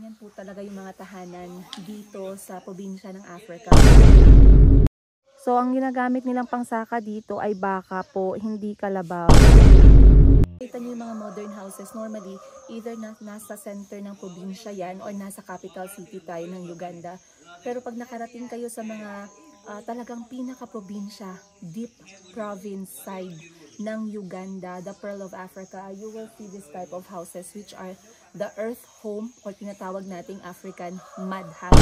Ganyan po talaga yung mga tahanan dito sa probinsya ng Africa. So, ang ginagamit nilang pangsaka dito ay baka po, hindi kalabaw. Kita niyo yung mga modern houses, normally, either nasa center ng probinsya yan or nasa capital city tayo ng Uganda. Pero pag nakarating kayo sa mga talagang pinaka-probinsya, deep province side ng Uganda, the Pearl of Africa, you will see this type of houses which are the earth home or tinatawag nating African mud hut.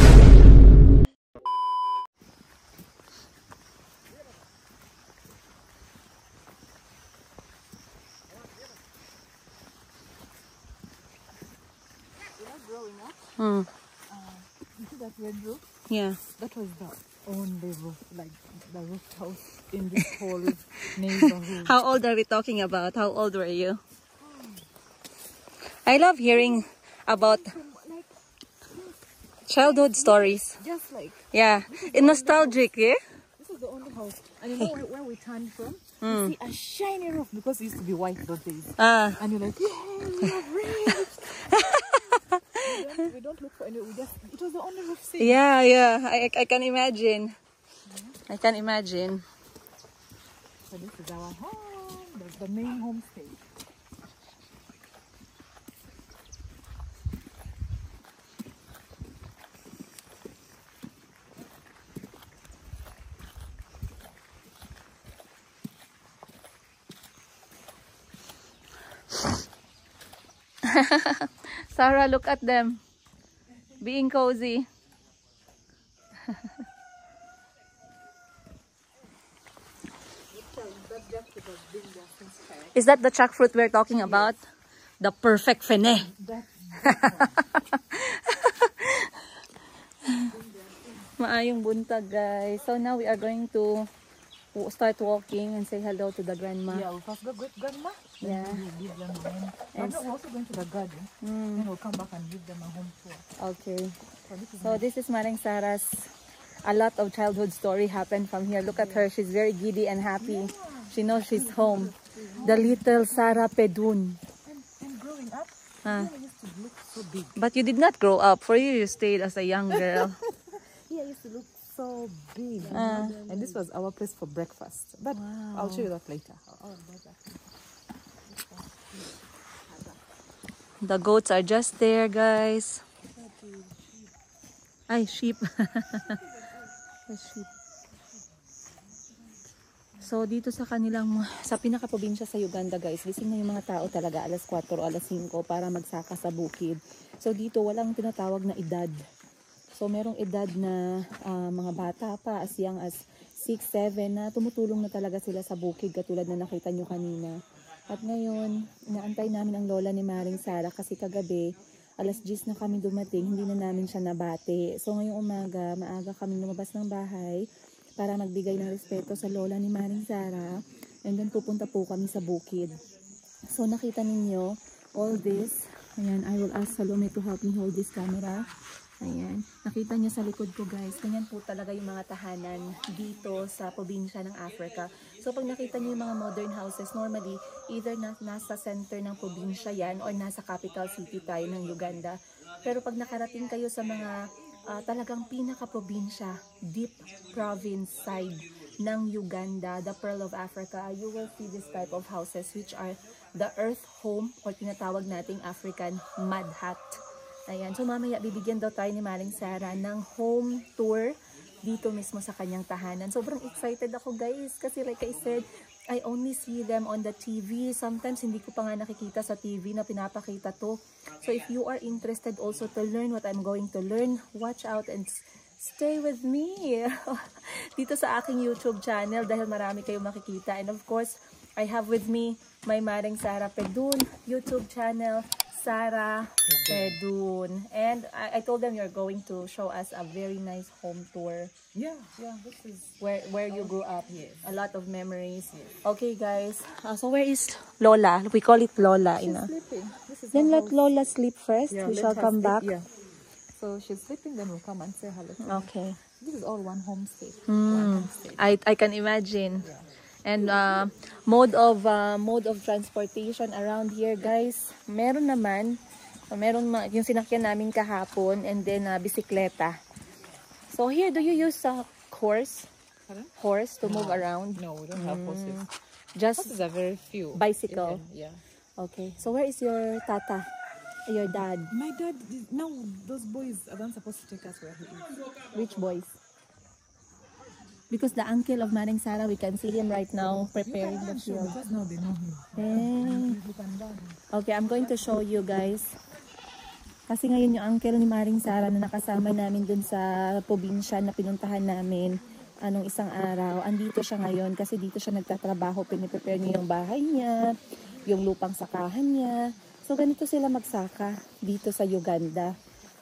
Growing up, you see that red roof? Yeah. That was the only roof, like the roof house in this whole neighborhood. How old are we talking about? How old were you? I love hearing about childhood stories. Just like, yeah, it's nostalgic, yeah? This is the only house. And you know where we turned from? You see a shiny roof because it used to be white those days. And you're like, yeah, we are rich. We don't look for any, it was the only roof scene. Yeah, yeah, I can imagine. I can imagine. So this is our home, that's the main homestay. Sarah, look at them being cozy. Is that the jackfruit we're talking about? Yes. The perfect fene. Maayong buntag, guys. So now we are going to start walking and say hello to the grandma. Yeah, we'll first go with grandma. Yeah. We'll give them a home. And we're also going to the garden. Then we'll come back and give them a home tour. Okay. So this is Maring Sarah's. A lot of childhood story happened from here. Look at her. She's very giddy and happy. Yeah. She knows she's home. The little Sarah Pedun. And growing up, I used to look so big. But you did not grow up. For you, you stayed as a young girl. Yeah, I used to look so big. And this was our place for breakfast. But wow. I'll show you that later. The goats are just there, guys. Ay, sheep. Sheep. So dito sa kanilang, sa pinaka-probinsya sa Uganda, guys, gising na yung mga tao talaga alas 4 o alas 5 para magsaka sa bukid. So dito walang tinatawag na edad. So merong edad na mga bata pa as young as 6, 7 na tumutulong na talaga sila sa bukid katulad na nakita nyo kanina. At ngayon, inaantay namin ang lola ni Maring Sarah kasi kagabi alas 10 na kami dumating, hindi na namin siya nabate. So ngayong umaga, maaga kami lumabas ng bahay para magbigay ng respeto sa lola ni Maring Sarah. And then pupunta po kami sa bukid. So nakita ninyo all this. Ayan, I will ask Salome to help me hold this camera. Ayan, nakita niyo sa likod ko, guys. Ganyan po talaga yung mga tahanan dito sa probinsya ng Africa. So pag nakita niyo yung mga modern houses, normally either nasa center ng probinsya yan or nasa capital city tayo ng Uganda. Pero pag nakarating kayo sa mga talagang pinaka-probinsya, deep province side ng Uganda, the Pearl of Africa, you will see this type of houses which are the earth home or tinatawag nating African mud hut. Ayan, so mamaya bibigyan daw tayo ni Maring Sarah ng home tour dito mismo sa kanyang tahanan. Sobrang excited ako, guys, kasi like I said, I only see them on the TV. Sometimes hindi ko pa nga nakikita sa TV na pinapakita to. So if you are interested also to learn what I'm going to learn, watch out and stay with me dito sa aking YouTube channel dahil marami kayong makikita. And of course, I have with me my Maring Sarah Pedun YouTube channel, Sarah Pedun. And I told them you're going to show us a very nice home tour. Yeah, this is where you grew up. Yes. A lot of memories. Yes. Okay, guys. So where is Lola? We call it Lola. She's sleeping. Then let Lola sleep first. Yeah, we shall come back. Yeah. So she's sleeping, then we'll come and say hello to her. Okay. This is all one homestay. One homestay. I can imagine. Yeah. And mode of transportation around here, guys, meron naman, So, meron yung sinakyan namin kahapon and then bisikleta. So here, do you use a horse? Pardon? Horse to move around? No, we don't have horses. Just Horses are very few. bicycle? Even, yeah. Okay. So where is your tata? Your dad? My dad, now those boys are not supposed to take us where he is. Which boys? Because the uncle of Maring Sara, we can see him right now preparing the field. Because now they know him. Okay, I'm going to show you guys. Kasi ngayon yung uncle ni Maring Sara na nakasama namin dun sa probinsya na pinuntahan namin anong isang araw. Andito siya ngayon kasi dito siya nagtatrabaho. Piniprepare niya yung bahay niya, yung lupang sakahan niya. So ganito sila magsaka dito sa Uganda.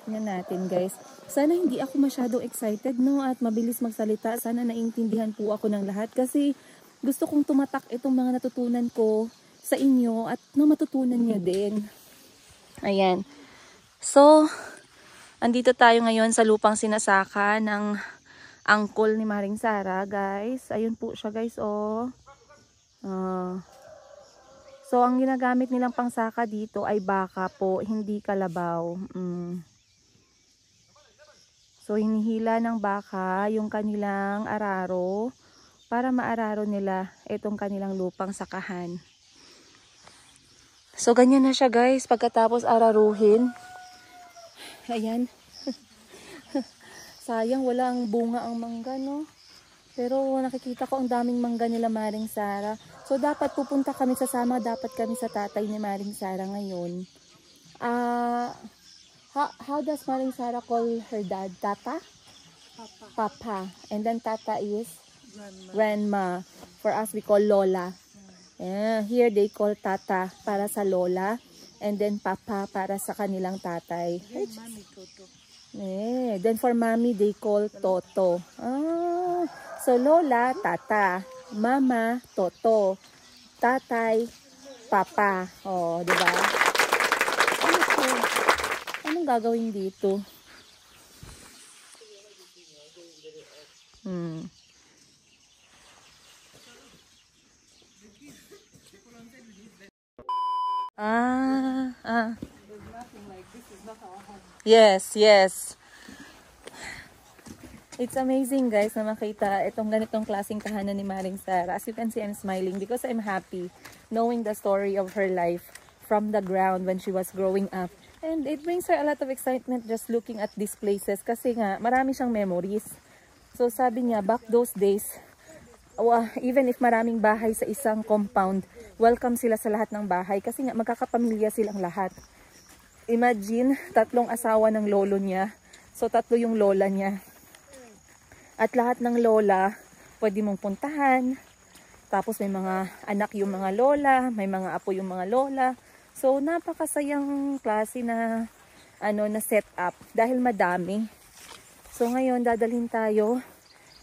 Tingnan natin guys. Sana hindi ako masyadong excited no at mabilis magsalita. Sana naiintindihan po ako ng lahat kasi gusto kong tumatak itong mga natutunan ko sa inyo at na matutunan niyo din. Ayan. So, andito tayo ngayon sa lupang sinasaka ng uncle ni Maring Sara, guys. Ayun po siya, guys, oh. So, ang ginagamit nilang pangsaka dito ay baka po, hindi kalabaw. So, hinihila ng baka yung kanilang araro para maararo nila itong kanilang lupang sakahan. So, ganyan na siya, guys. Pagkatapos araruhin. Ayan. Sayang, walang bunga ang mangga, no? Pero nakikita ko ang daming mangga nila Maring Sara. So, dapat pupunta kami, sasama dapat kami sa tatay ni Maring Sara ngayon. How does Maring Sara call her dad? Tata? Papa. Papa. And then Tata is? Grandma. Grandma. For us, we call Lola. Here, they call Tata para sa Lola. And then Papa para sa kanilang tatay. Mommy, Toto. Then for Mommy, they call Toto. So Lola, Tata. Mama, Toto. Tatay, Papa. Oh, di ba? Anong gagawin dito? Yes, yes. It's amazing guys na makita itong ganitong klaseng tahanan ni Maring Sara. As you can see, I'm smiling because I'm happy knowing the story of her life from the ground when she was growing up. And it brings her a lot of excitement just looking at these places kasi nga marami siyang memories. So sabi niya, back those days, even if maraming bahay sa isang compound, welcome sila sa lahat ng bahay kasi nga magkakapamilya silang lahat. Imagine, 3 asawa ng lolo niya. So 3 yung lola niya. At lahat ng lola, pwede mong puntahan. Tapos may mga anak yung mga lola, may mga apo yung mga lola. So napakasayang klase na na setup dahil madami. So ngayon dadalhin tayo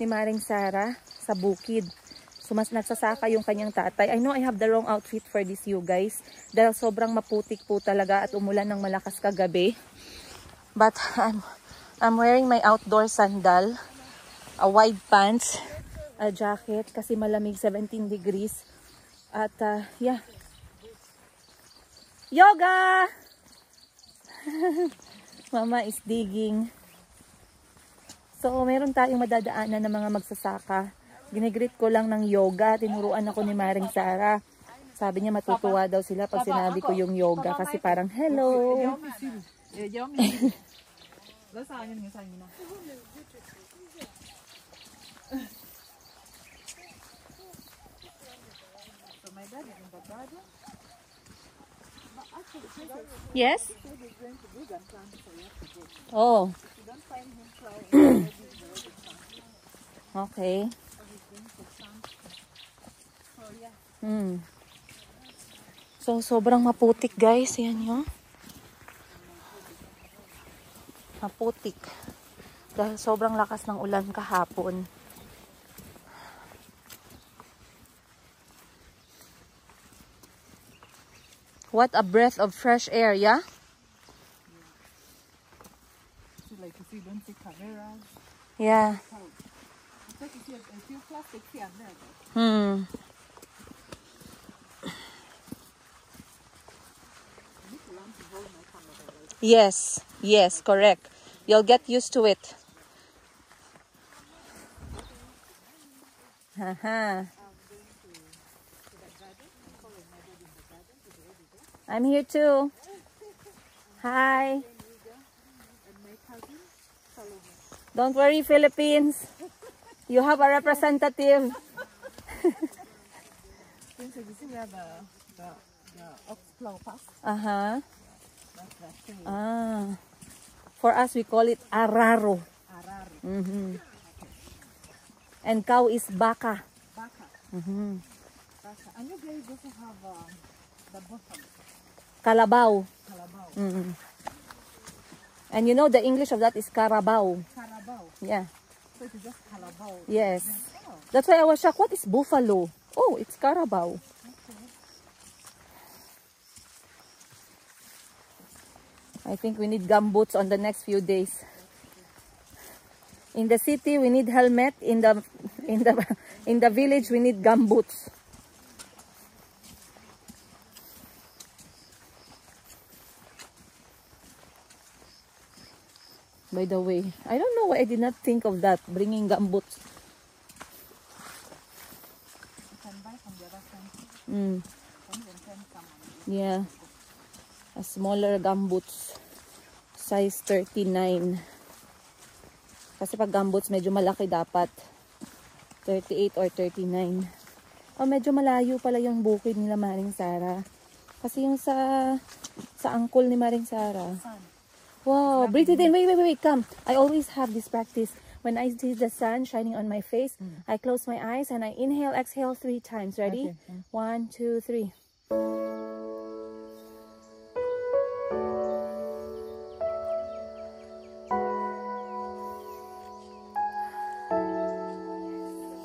ni Maring Sara sa bukid. So mas nagsasaka yung kanyang tatay. I know I have the wrong outfit for this you guys. Dahil sobrang maputik po talaga at umulan ng malakas kagabi. But I'm wearing my outdoor sandal, a wide pants, a jacket kasi malamig 17 degrees. At yeah. Yoga! Mama is digging. So meron tayong madadaanan ng mga magsasaka. Ginigreet ko lang ng yoga. Tinuruan ako ni Maring Sara. Sabi niya matutuwa daw sila pag sinabi ko yung yoga. Kasi parang, hello! Yes? Oh. Okay. So, sobrang maputik guys. Yan yun. Maputik. Dahil sobrang lakas ng ulan kahapon. What a breath of fresh air, yeah? Like you see, don't see cameras. Yeah. Because you see a few plastics here and there. I need to learn to hold my camera. Yes, yes, correct. You'll get used to it. Haha. I'm here too. Hi. Don't worry, Philippines. You have a representative. You see where the ox plow pass? Uh-huh. That's the thing. Ah. For us, we call it araro. Araro. Mm-hmm. And cow is baka. Baka. Mm-hmm. Baka. And you guys also have the buffalo. Kalabaw. Carabao. Mm-hmm. And you know the English of that is carabao. Carabao. Yeah. So it is just Carabao. Yes. Oh, That's why I was shocked. What is buffalo? Oh, it's carabao. okay. I think we need gumboots on the next few days. In the city, we need helmet. In the village, we need gumboots. By the way, I don't know why I did not think of that, bringing gumboots. You can buy from the other side. Mm, From the same someone. yeah. A smaller gumboots. Size 39. Kasi pag gumboots, medyo malaki dapat. 38 or 39. Oh, medyo malayo pala yung bukid nila Maring Sara. Kasi yung sa angkol ni Maring Sara. Sun. Wow, breathe it in. Wait, come. I always have this practice. When I see the sun shining on my face, I close my eyes and I inhale, exhale 3 times. Ready? Okay. 1, 2, 3.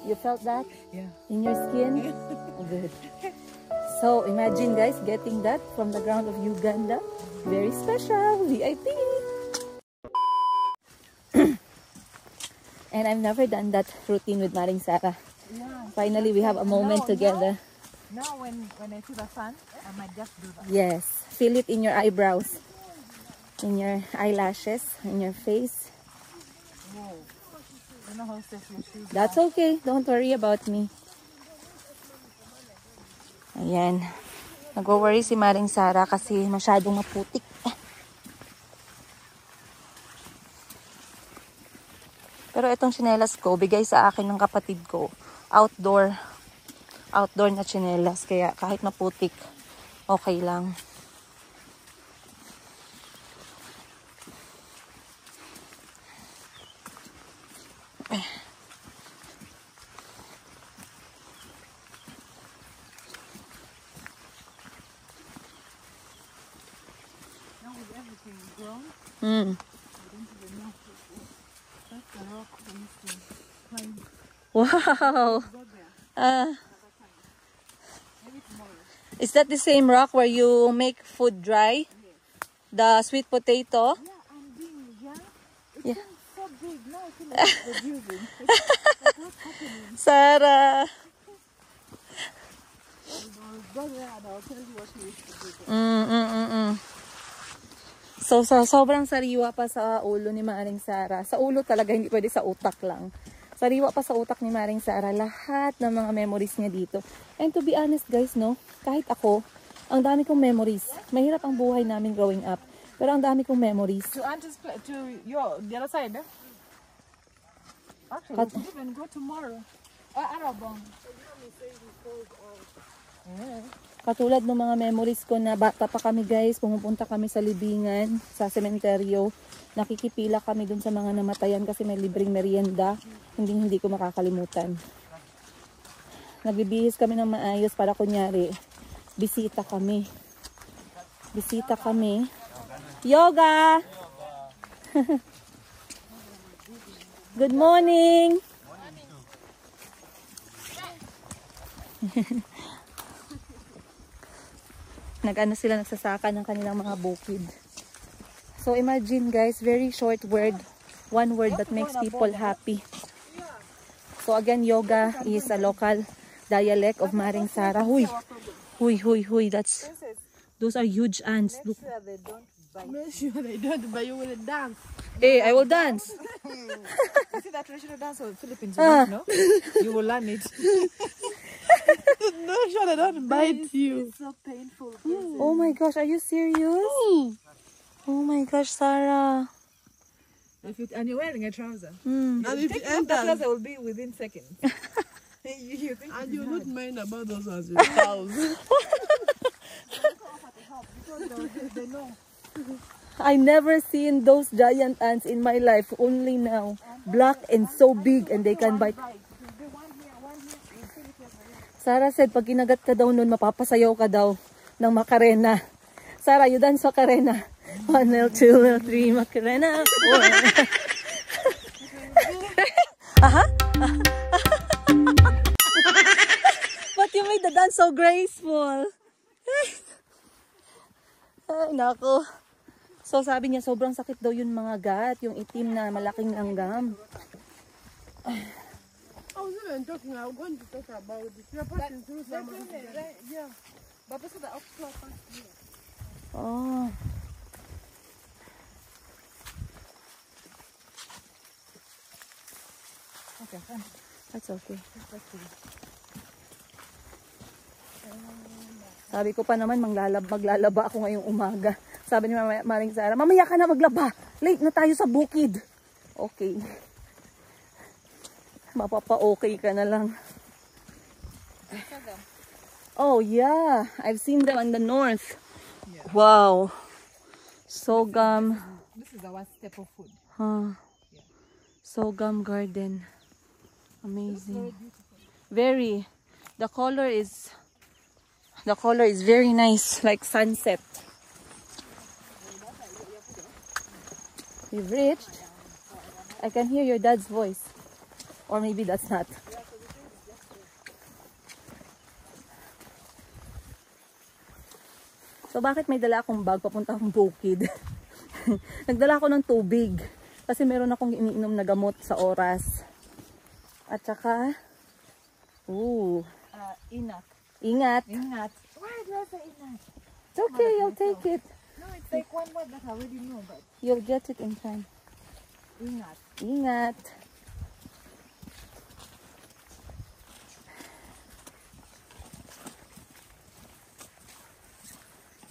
You felt that Yeah. in your skin? Oh, good. So imagine guys getting that from the ground of Uganda. Very special, VIP. And I've never done that routine with Maring Sara. Yeah. Finally, we have a moment together. Now when I see the sun, I might just do that. Yes, feel it in your eyebrows, in your eyelashes, in your face. Whoa. You know how safe your shoes That's okay. Don't worry about me. Ayan. Nag-worry si Maring Sara kasi masyadong maputik. Pero itong tsinelas ko, bigay sa akin ng kapatid ko. Outdoor na tsinelas. Kaya kahit maputik, okay lang. Now with everything grown, Mm. I don't even know. That's the rock we used to climb. Wow! Go there. Maybe tomorrow. Is that the same rock where you make food dry? The sweet potato? Yeah, I'm being young. It Yeah. seems so big. Now I feel like it's reducing. Like what's happening? Sarah! I'll go there and I'll tell you what we used to do there. So, sobrang sariwa pa sa ulo ni Maring Sara. Sa ulo talaga, hindi pwede sa utak lang. Sariwa pa sa utak ni Maring Sara. Lahat ng mga memories niya dito. And to be honest guys, no, kahit ako, ang dami kong memories. Mahirap ang buhay namin growing up. Pero ang dami kong memories. To Auntie's place, to your the other side, eh? Actually, we should even go tomorrow. Arabong. Yeah. Katulad ng mga memories ko na bata pa kami guys, pumupunta kami sa libingan, sa sementeryo. Nakikipila kami dun sa mga namatayan kasi may libreng merienda. Hindi ko makakalimutan. Nagbibihis kami ng maayos para kunyari, bisita kami. Bisita kami. Yoga! Good morning! Nag-ano sila, nagsasaka ng kanilang mga bukid. So imagine guys, very short word. One word that makes people happy. So again, yoga is a local dialect of Maring Sara. Huy, huy, huy, huy. Those are huge ants. Look. Sure they don't Make sure they don't, but you will dance. Hey, I will dance. You see that traditional dance of the Philippines, you don't know? You will learn it. No, sure they don't bite you. It's so painful. Oh my gosh, are you serious? Oh my gosh, Sarah. And you're wearing a trouser. Hmm. And if you Taking off the enter, trouser will be within seconds. you think and it's you hard. not mind about those as your cows. They know. I never seen those giant ants in my life. Only now. Black and so big and they can bite. Sarah said pag kinagat ka daw nun, mapapasayaw ka daw ng Macarena. Sarah, you dance Macarena. 1 L, 2 L, 3 Macarena. 4. Aha. But you made the dance so graceful. Ay, nako. So sabi niya sobrang sakit daw yun mga gat, yung itim na malaking langgam. I was even talking, I was going to talk about this. You're passing through some of the Yeah. But this is the upper part here. Oh. Okay, fine. That's okay. Sabi ko pa naman maglalaba ako ngayong umaga. Sabi ni Maring Sarah, mamaya ka na maglaba. Late na tayo sa bukid. Okay. Mapapa-okay ka na lang. Oh yeah, I've seen them in the north. Yeah. Wow. Sogam. This is our staple food. Huh. Sogam garden. Amazing. Very. The color is very nice, like sunset. We've reached. I can hear your dad's voice. Or maybe that's not. So bakit may dala akong bag papunta akong bukid? Nagdala ako ng tubig. Kasi meron akong iniinom na gamot sa oras. At saka, Inat. ingat. Inat. Why do I say inat? It's okay, you'll take it. No, it's like one word that I already know, but You'll get it in time. inat. Ingat.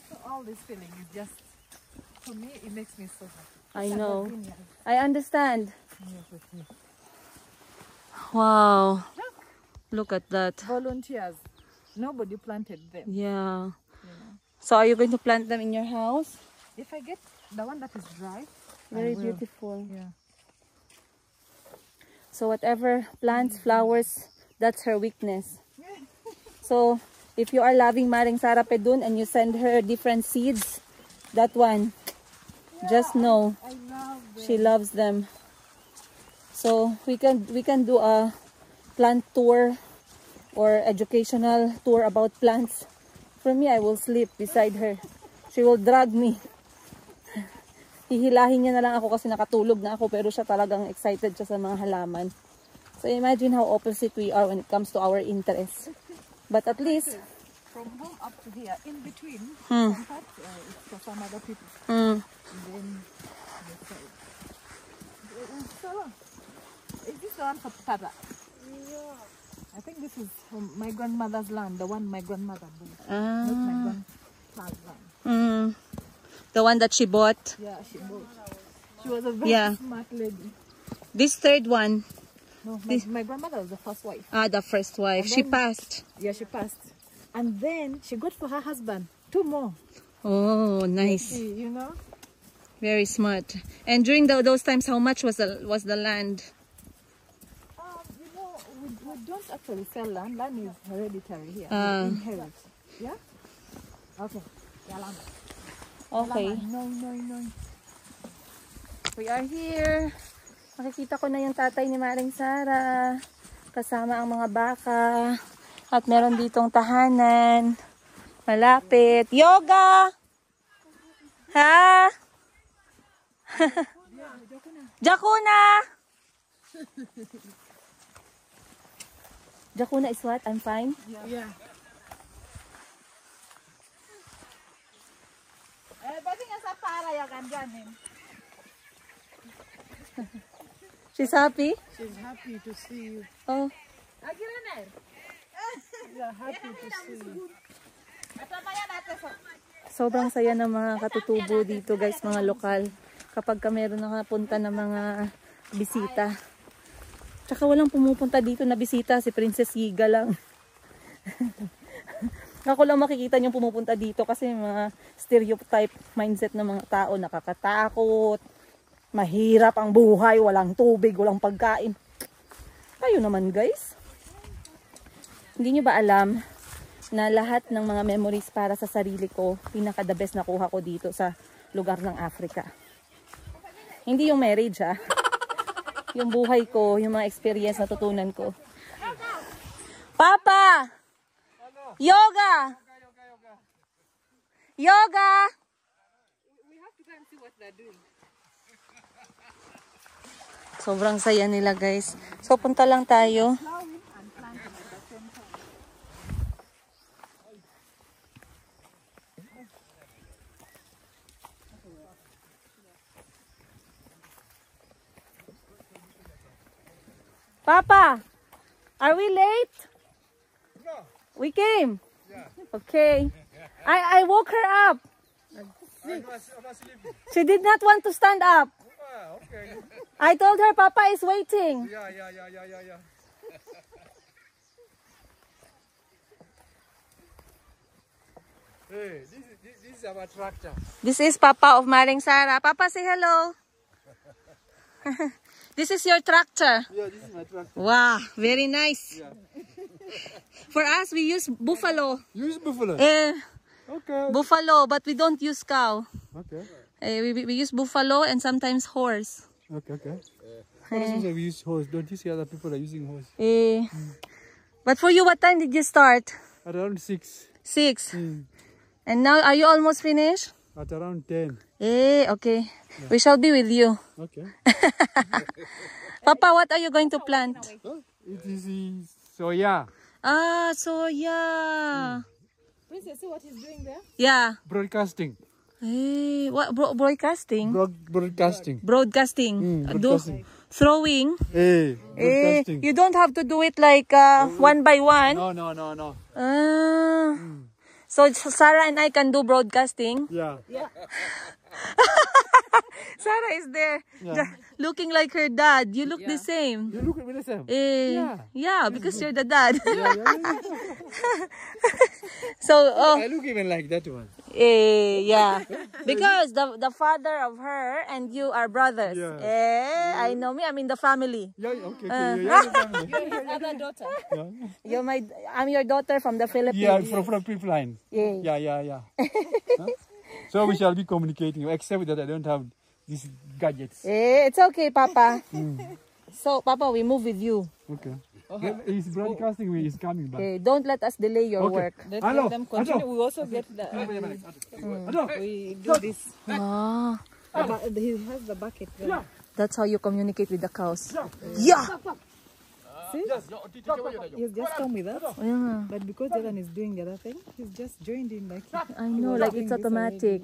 So all this feeling is just, for me, it makes me so happy. I It's like know. a vineyard. I understand. Yes, with me. Wow. Look at that. Volunteers. Nobody planted them. Yeah. You know. So are you going to plant them in your house? If I get the one that is dry, Very I will. beautiful. Yeah. So whatever plants, flowers, that's her weakness. So if you are loving Maring Sarah Pedun and you send her different seeds, that one, just know I love them. she loves them. So we can do a plant tour or educational tour about plants. For me, I will sleep beside her. She will drag me. Hihilahin niya na lang ako kasi nakatulog na ako, pero siya talagang excited siya sa mga halaman. So imagine how opposite we are when it comes to our interests. But at least, From home up to here, in between, Hmm. some parts, it's for some other people. mm, And then this side. So, is this the one for Tata? Yeah. I think this is from my grandmother's land, the one my grandmother bought. Not my grandpa's land. the one that she bought. Yeah, she bought. She was a very Yeah. smart lady. This third one, No, my grandmother was the first wife. the first wife, And she then- passed. Yeah, she passed. And then she got for her husband 2 more. Oh, nice. You know? Very smart. And during those times, how much was the land? You know, we don't actually sell land. Land is hereditary here. Ah. We inherit. Yeah? Okay. Yalama. Okay. No. We are here. Makikita ko na yung tatay ni Maring Sarah. Kasama ang mga baka. At meron ditong tahanan. Malapit. Yoga! Ha? Jakuna! Jakuna is what? I'm fine? Yeah. Bating ang sapa. Sarah, you can join him. She's happy? She's happy to see you. Oh, We are happy to see you. sobrang saya ng mga katutubo dito guys, mga lokal. Kapag ka meron nakapunta ng mga bisita. Tsaka walang pumupunta dito na bisita, si Princess Yiga lang. Ako lang makikita niyong pumupunta dito kasi mga stereotype mindset ng mga tao, nakakatakot, mahirap ang buhay, walang tubig, walang pagkain. Kayo naman guys. Hindi niyo ba alam na lahat ng mga memories para sa sarili ko, pinaka the best nakuha ko dito sa lugar ng Africa. Hindi yung marriage ha. Yung buhay ko, yung mga experience na tutunan ko. Papa! Yoga! Yoga! We have to go and see what they're doing. Sobrang saya nila guys. So punta lang tayo. Papa, are we late? No. We came. Yeah. Okay. I woke her up. I was sleeping. She did not want to stand up. Ah, okay. I told her Papa is waiting. Yeah. Hey, this is our tractor. This is Papa of Maring Sara. Papa, say hello. This is your tractor. Yeah, this is my tractor. Wow, very nice. Yeah. For us, we use buffalo. Use buffalo. Okay. Buffalo, but we don't use cow. Okay. We use buffalo and sometimes horse. Okay. Also, we use horse. Don't you see other people are using horse? But for you, what time did you start? At around 6. 6. And now, are you almost finished? At around 10. Okay. Yeah. We shall be with you. Okay. Papa, what are you going to plant? It is soya. Ah, soya. Princess, see what he's doing there? Yeah. Broadcasting. What broadcasting? Broadcasting. Broadcasting. Broadcasting. Throwing. Broadcasting. You don't have to do it like one by one. No. So Sarah and I can do broadcasting. Yeah. Sarah is there, Yeah. looking like her dad. You look the same. You look at me the same. Yeah, because you're the dad. Yeah. So, I look even like that one. yeah, because the father of her and you are brothers. Yeah. I know me. I'm in the family. Yeah, okay. You're the family. His other daughter. Yeah. I'm your daughter from the Philippines. Yeah, from Pipeline. Yeah. Yeah. Huh? So we shall be communicating, except that I don't have these gadgets. It's okay, Papa. So, Papa, we move with you. Okay. He's broadcasting when he's coming back. Okay, don't let us delay your work. Let's Hello. let them continue. We also get the. We do this. Ah, He has the bucket there. that's how you communicate with the cows. Yeah. See? He's just come with us. Yeah. But because Jalan is doing the other thing, he's just joined in like. I know, like it's automatic.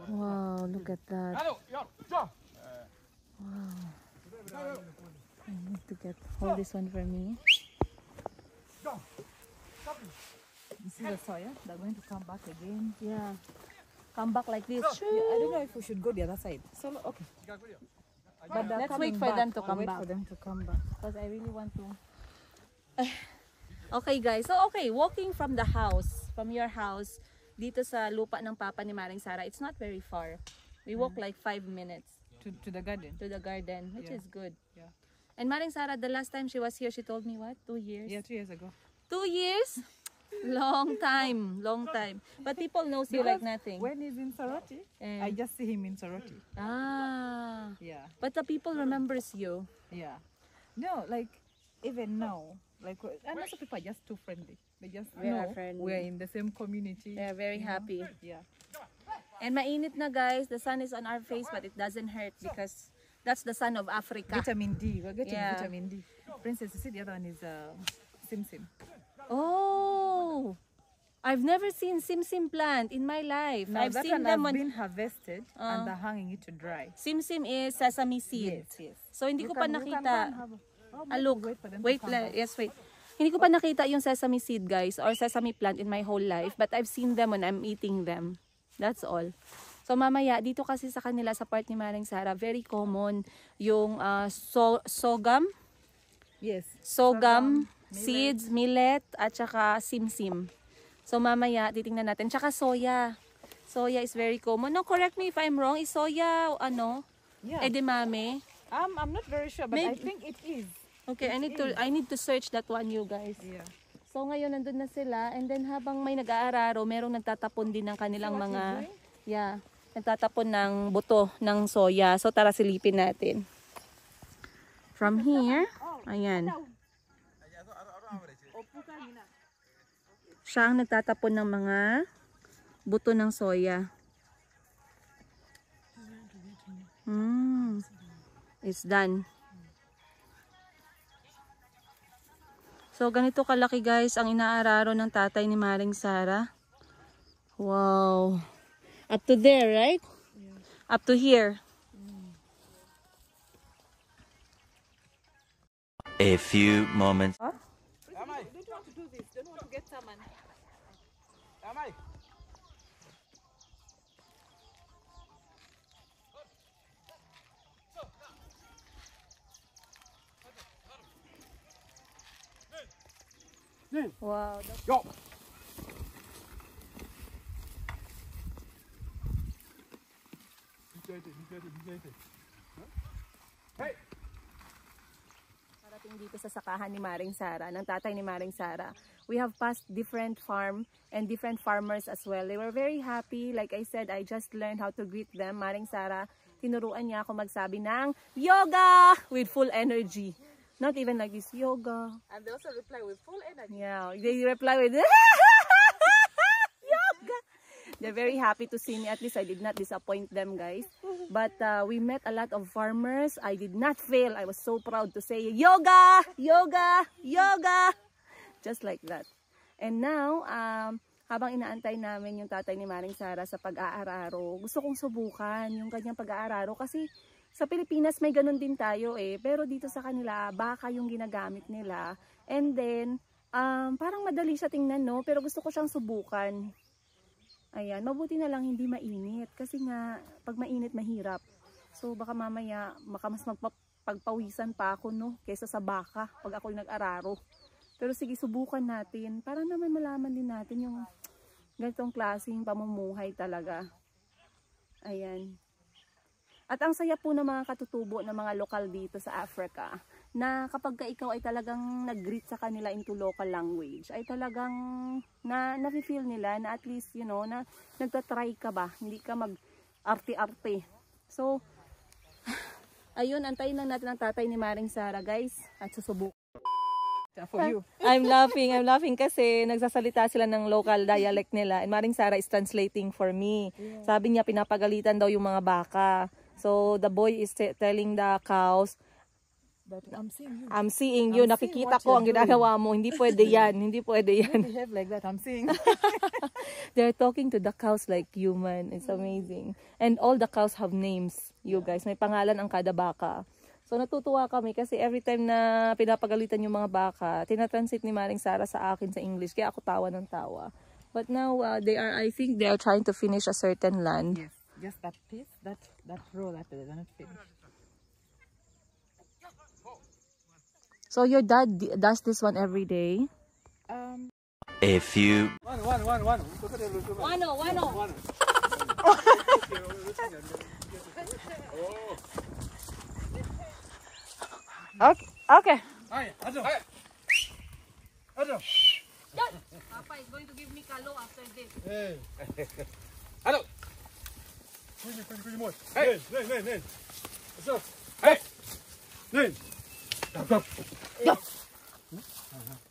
Wow, look at that. Wow. I need to hold this one for me. You see the soya? They're going to come back again. Yeah. Come back like this. Yeah, I don't know if we should go the other side. So okay. But they're Let's coming wait for back. them to We'll come wait back. for them to come back. Because I really want to. Okay guys, so walking from the house, from your house, dito sa lupa ng Papa ni Maring Sara, it's not very far. We walk like 5 minutes To the garden. to the garden, which is good. Yeah. And Maring Sara, the last time she was here, she told me what? 2 years? Yeah, 2 years ago. 2 years? Long time. But people knows you like nothing. When he's in Soroti, I just see him in Soroti. Ah. Yeah. But the people remembers you. Yeah. No, like even now, like and also people are just too friendly. They just We are know friendly. we're in the same community. They're very happy. Yeah. And mainit na guys, the sun is on our face but it doesn't hurt because that's the sun of Africa. Vitamin D. We're getting Yeah. vitamin D. Princess, you see the other one is Sim Sim. Oh, I've never seen simsim plant in my life. No, I've that seen one them has on... been harvested and they're hanging it to dry. Simsim is sesame seed. Yes, yes. So hindi You ko pa can- you can go nakita. and have a- oh, Ah, maybe look. wait for them to Wait, come back. yes, wait. Hindi ko pa nakita yung sesame seed, guys, or sesame plant in my whole life, but I've seen them when I'm eating them. That's all. So mamaya, dito kasi sa kanila, sa part ni Maring Sara, very common yung sogam, Yes. sogam, Millet. seeds, millet, at saka simsim. So mamaya, titingnan natin. Tsaka soya. Soya is very common. No, correct me if I'm wrong. Is soya, Yeah. edamame? I'm not very sure, but I Maybe- think it is. Okay, I need to search that one, you guys. Yeah. So ngayon nandun na sila, and then habang may nag-aararo, merong nagtatapon din ng kanilang So what mga he's doing? nagtatapon ng buto ng soya. So tara silipin natin. From here, ayan. Siya ang nagtatapon ng mga buto ng soya. It's done. So, ganito kalaki guys ang inaararo ng tatay ni Maring Sara. Wow. Up to there, right? Yeah. Up to here. A few moments. Don't want to do this. Don't want to get someone. Wow. Go. Hey. Parating dito sa sakahan ni Maring Sara, ng tatay ni Maring Sara. We have passed different farm and different farmers as well. They were very happy. Like I said, I just learned how to greet them. Maring Sara, tinuruan niya ako magsabi ng yoga with full energy. Not even like this, yoga. And they also reply with full energy. Yeah, they reply with yoga. They're very happy to see me. At least I did not disappoint them, guys. But we met a lot of farmers. I did not fail. I was so proud to say yoga, yoga, yoga. Just like that. And now, habang inaantay namin yung tatay ni Maring Sara sa pag-aararo, gusto kong subukan yung kanyang pag-aararo kasi sa Pilipinas may ganun din tayo eh. Pero dito sa kanila, baka yung ginagamit nila. And then, parang madali siya tingnan, no? Pero gusto ko siyang subukan. Ayan, mabuti na lang hindi mainit. Kasi nga, pag mainit, mahirap. So, baka mamaya, mas magpagpawisan pa ako, no? Kaysa sa baka, pag ako yung nag-araro. Pero sige, subukan natin. Para naman malaman din natin yung ganitong klaseng pamumuhay talaga. Ayan. At ang saya po ng mga katutubo ng mga lokal dito sa Africa, na kapag ka ikaw ay talagang nag-greet sa kanila into local language, ay talagang na-feel nila na at least, you know, na nagtatry ka ba, hindi ka mag-arte-arte. So, ayun, antayin lang natin ang tatay ni Maring Sara, guys, at susubok. For you. I'm laughing kasi nagsasalita sila ng local dialect nila, and Maring Sara is translating for me. Sabi niya, pinapagalitan daw yung mga baka. So, the boy is telling the cows, But I'm seeing you. I'm seeing you, I'm nakikita seeing ko what ang you're ginagawa mo, hindi pwede yan, hindi pwede yan. You behave like that. I'm seeing. They're talking to the cows like human. It's amazing. And all the cows have names, you guys. May pangalan ang kada baka. So natutuwa kami kasi every time na pinapagalitan yung mga baka, tinatranslate ni Maring Sara sa akin sa English. Kaya ako tawa ng tawa. But now, I think they are trying to finish a certain land. Yes. Just that piece, that row that they're not finished. So your dad does this one every day? A few One. Wano. Okay. Hey, Adam. Adam. Papa is going to give me kalo after this. Hey. Adam. Kuji more. Hey. Nen. What's up? Hey. Nen. Stop. Yup.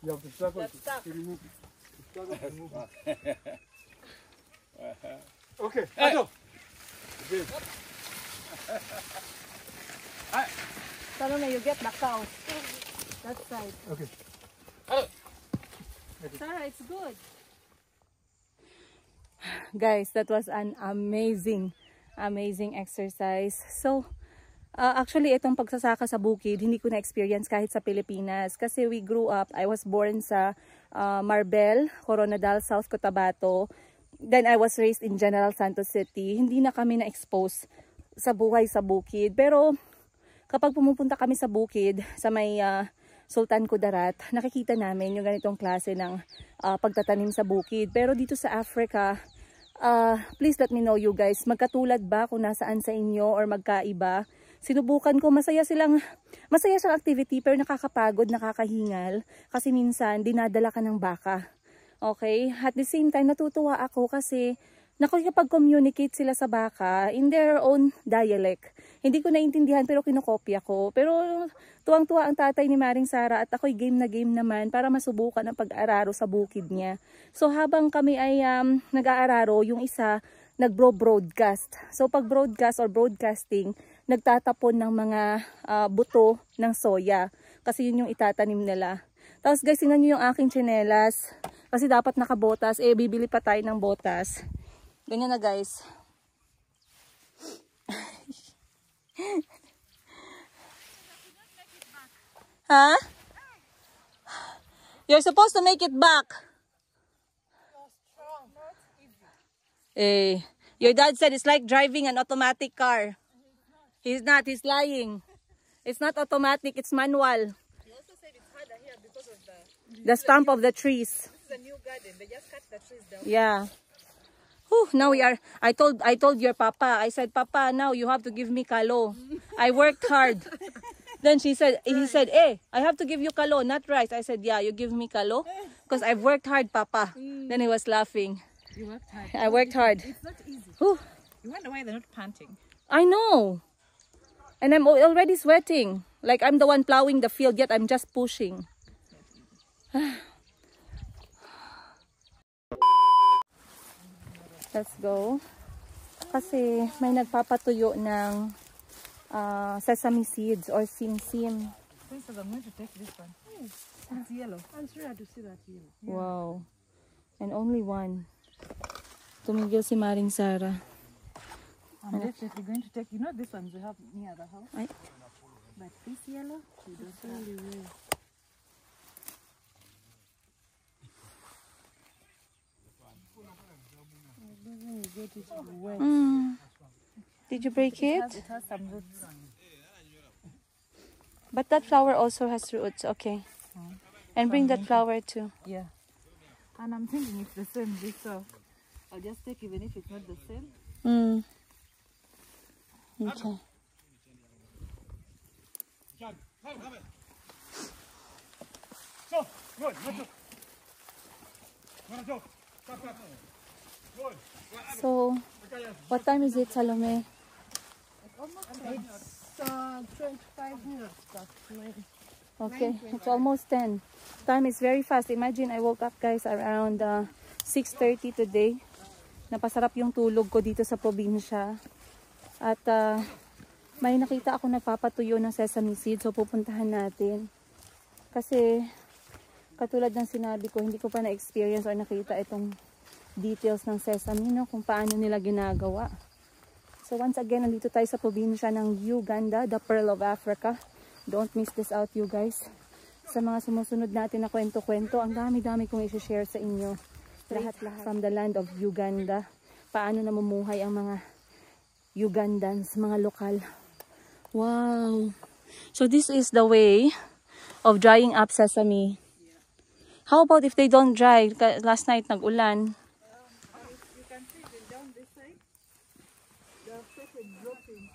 You have to struggle Let's stop. to remove it. Okay. Adam. Okay. Talo na, you get the cow. That side. Okay. Sarah, it's good. guys, that was an amazing exercise. So, actually, itong pagsasaka sa bukid, hindi ko na-experience kahit sa Pilipinas. Kasi we grew up, I was born sa Marbel, Coronadal, South Cotabato. Then I was raised in General Santos City. Hindi na kami na-expose sa buhay sa bukid. Pero kapag pumupunta kami sa bukid, sa may Sultan Kudarat, nakikita namin yung ganitong klase ng pagtatanim sa bukid. Pero dito sa Africa, please let me know you guys, magkatulad ba kung nasaan sa inyo or magkaiba? Sinubukan ko, masaya siyang activity pero nakakapagod, nakakahingal. Kasi minsan, dinadala ka ng baka. Okay? At the same time, natutuwa ako kasi nakikipag-communicate sila sa baka in their own dialect. Hindi ko naintindihan pero kinokopya ko. Pero tuwang-tuwa ang tatay ni Maring Sara at ako'y game na game naman para masubukan ang pag-aararo sa bukid niya. So habang kami ay nag-aararo, yung isa nag-broadcast. So pag broadcast or broadcasting, nagtatapon ng mga buto ng soya. Kasi yun yung itatanim nila. Tapos guys, tingnan nyo yung aking tsinelas. Kasi dapat nakabotas. Eh, bibili pa tayo ng botas. Ganyan na guys. Huh? You're supposed to make it back. Eh, your dad said it's like driving an automatic car. He's not, he's lying. It's not automatic, it's manual. He also said it's harder here because of The stump of the trees. this is a new garden. They just cut the trees down. Yeah. Whew, now we are, I told your papa, I said, Papa, now you have to give me kalo. I worked hard. Then he said, eh, I have to give you kalo, not rice. I said, yeah, you give me kalo because I've worked hard, Papa. Then he was laughing. You worked hard. I worked hard. It's not easy. Whew, You wonder why they're not panting. I know. And I'm already sweating. Like I'm the one plowing the field, yet I'm just pushing. Let's go. Kasi may nagpapatuyo ng sesame seeds or sim-sim. For instance, I'm going to take this one. It's yellow. I'm sure I do see that yellow. Wow. And only one. Tumigil si Maring Sara. I'm definitely going to take, you know, this one we have near the house. Ay, But this yellow, we don't have. did you break it? It has some roots. But that flower also has roots. Okay. And bring that flower too. Yeah. And I'm thinking it's the same this, so I'll just take even if it's not the same. Mm. Okay. So, what time is it, Salome? It's 25 minutes past 9. Okay, it's almost 10. Time is very fast. Imagine I woke up guys around 6:30 today. Napasarap yung tulog ko dito sa probinsya. At may nakita ako nagpapatuyo ng sesame seeds. So pupuntahan natin. Kasi katulad ng sinabi ko, hindi ko pa na-experience or nakita itong details ng sesame, no? Kung paano nila ginagawa. So once again, nandito tayo sa probinsya ng Uganda, the Pearl of Africa. Don't miss this out, you guys. Sa mga sumusunod natin na kwento-kwento, ang dami-dami kong i-share sa inyo. Lahat-lahat from the land of Uganda. Paano namumuhay ang mga Ugandans, mga lokal. Wow! So this is the way of drying up sesame. How about if they don't dry? Last night nag-ulan. You can see it down this side. The second dropping.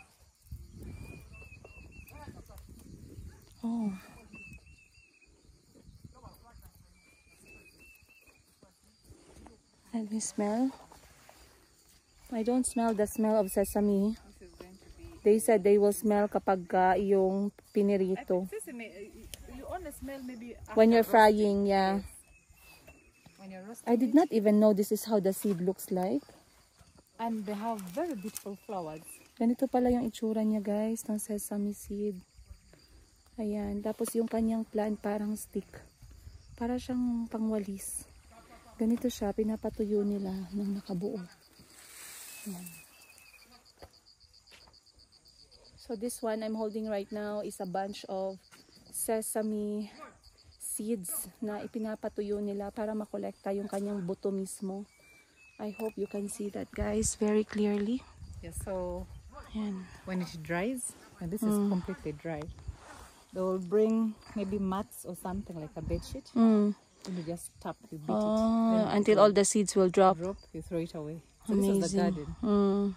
Oh. Let me smell. I don't smell the smell of sesame. This is going to be. They said they will smell kapag yung pinirito. Sesame, you only smell maybe after When you're roasting. frying, yeah. When you're roasting. I did not even know this is how the seed looks like. And they have very beautiful flowers. Ganito pala yung itsura niya guys, ng sesame seed. Ayan, tapos yung kanyang plant parang stick. Para siyang pangwalis. Ganito siya, pinapatuyo nila ng nakabuo. So this one I'm holding right now is a bunch of sesame seeds na ipinapatuyo nila para makolekta yung kanyang buto mismo. I hope you can see that, guys, very clearly. Yeah, so Yan. when it dries, and this is completely dry, they will bring maybe mats or something like a bed sheet. And you just tap, you beat it. Then Until all the seeds will drop. you throw it away. So Amazing. this was the garden.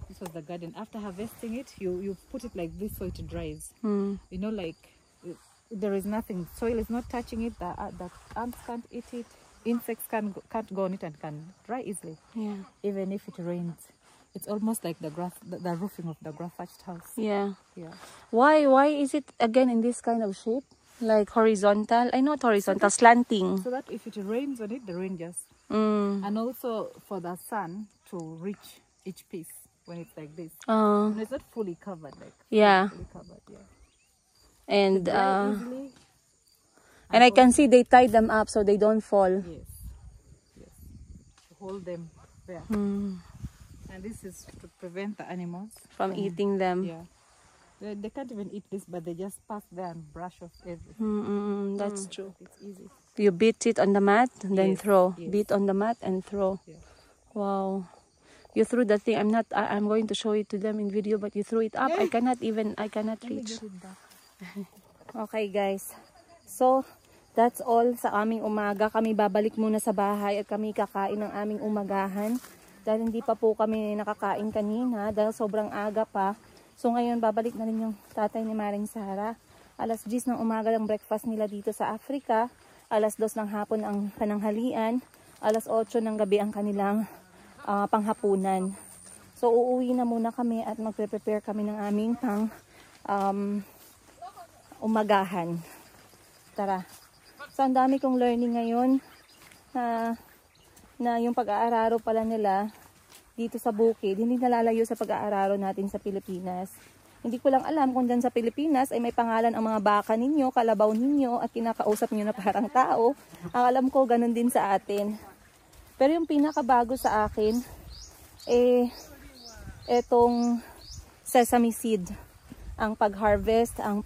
This was the garden. After harvesting it, you put it like this so it dries. You know, like there is nothing. Soil is not touching it. The ants can't eat it. Insects can't go on it and can dry easily. Yeah. Even if it rains, it's almost like the roofing of the grass thatched house. Yeah. Yeah. Why is it again in this kind of shape? Like horizontal? I know horizontal, slanting. So that if it rains on it, the rain just Mm. and also for the sun to reach each piece when it's like this. And it's not fully covered, like Yeah. fully covered. Yeah. And Dry easily. and I can see they tied them up so they don't fall. Yes. Yes. To hold them there. And this is to prevent the animals From eating them. Yeah. They can't even eat this, but they just pass there and brush off everything. That's true. It's easy. You beat it on the mat, then Yes, throw. yes. Beat on the mat and throw. Yeah. Wow. You threw the thing. I'm going to show it to them in video, but you threw it up. I cannot reach. Get it back. Okay, guys. So, that's all sa aming umaga. Kami babalik muna sa bahay at kami kakain ng aming umagahan. Dahil hindi pa po kami nakakain kanina dahil sobrang aga pa. So, ngayon babalik na rin yung tatay ni Maring Sara. Alas 10 ng umaga ang breakfast nila dito sa Africa. Alas 2 ng hapon ang pananghalian. Alas 8 ng gabi ang kanilang panghapunan. So, uuwi na muna kami at magpe-prepare kami ng aming umagahan. Tara. So, ang dami kong learning ngayon na yung pag-aararo pala nila dito sa bukid, hindi nalalayo sa pag-aararo natin sa Pilipinas. Hindi ko lang alam kung dyan sa Pilipinas ay may pangalan ang mga baka ninyo, kalabaw ninyo, at kinakausap nyo na parang tao. Ang alam ko, ganun din sa atin. Pero yung pinakabago sa akin, etong sesame seed. Ang pag-harvest, ang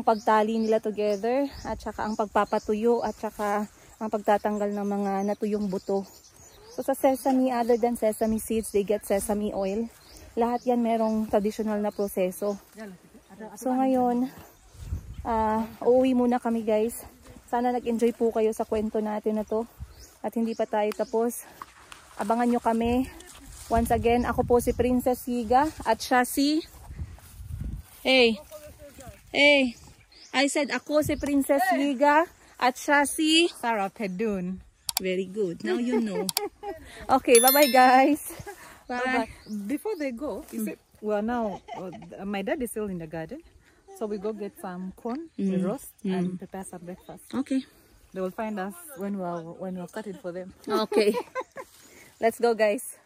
pagtali nila together, at saka ang pagpapatuyo, at saka ang pagtatanggal ng mga natuyong buto. So sa sesame, other than sesame seeds, they get sesame oil. Lahat yan merong traditional na proseso. So ngayon, uuwi muna kami, guys. Sana nag-enjoy po kayo sa kwento natin na to. At hindi pa tayo tapos. Abangan nyo kami. Once again, ako po si Princess Higa at siya si... Hey! I said ako si Princess Higa at siya si... Sarah Pedun. Very good. Now you know. Okay, bye-bye, guys. Bye. Before they go, you see, well now, my dad is still in the garden. So we go get some corn, we roast, and prepare some breakfast. Okay. They will find us when we're cutting for them. Okay. Let's go, guys.